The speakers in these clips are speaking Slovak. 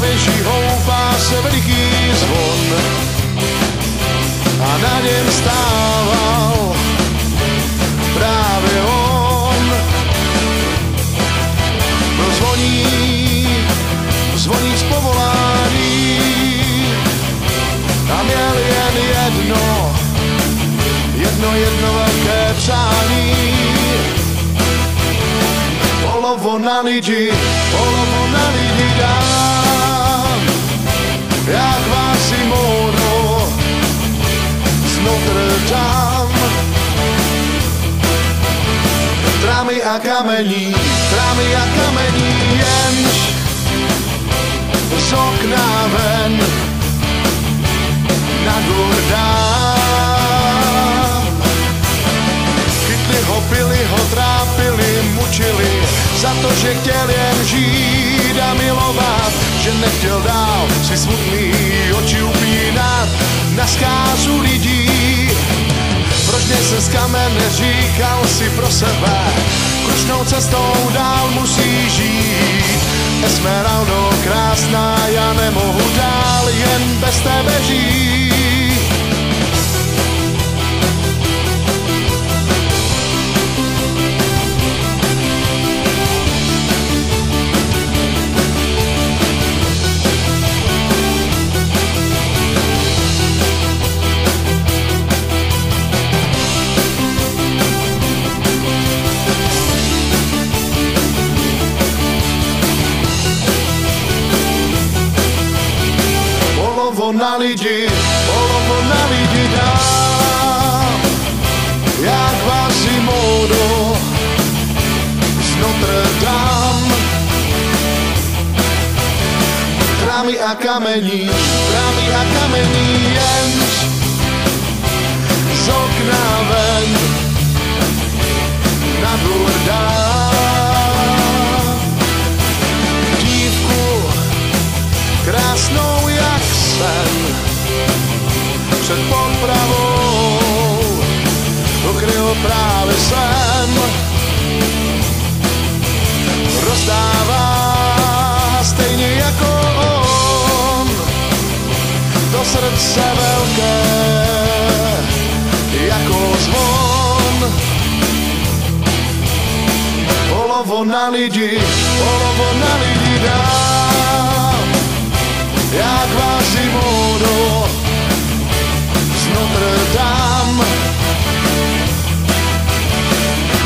zámečí houpá se veliký zvon a na něm stával právě on. Byl zvoník z povolání a měl jen jedno velké přání. Polovo na lidi dám, jak Quasimodo z Notre Dame. Trámy a kamení, jenž z okna ven na dvůr dám. Chytli ho, pili ho, trápili, mučili, za to, že chtěl jen žít a milovat, že nechtěl dál si smutný oči upínat na zkázu lidí. Proč se z kamene, říkal si pro sebe, krušnou cestou dál musí žít. Esmeraldo krásná, já nemohu dál jen bez tebe žít. Polovo na lidi dám, jak Quasimodo z Notre Dame. Trámy a kamení, jenž z okna ven na dvůr dám. Dívku krásnou jak sen před popravou ukryl právě sen. Rozdává stejně jako on do srdce velké jako zvon. Polovo na lidi dám, jak Quasimodo z Notre Dame.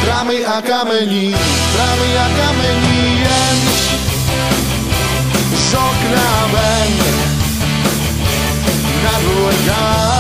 Trámy a kamení, jenž z okna ven na dvůr dám.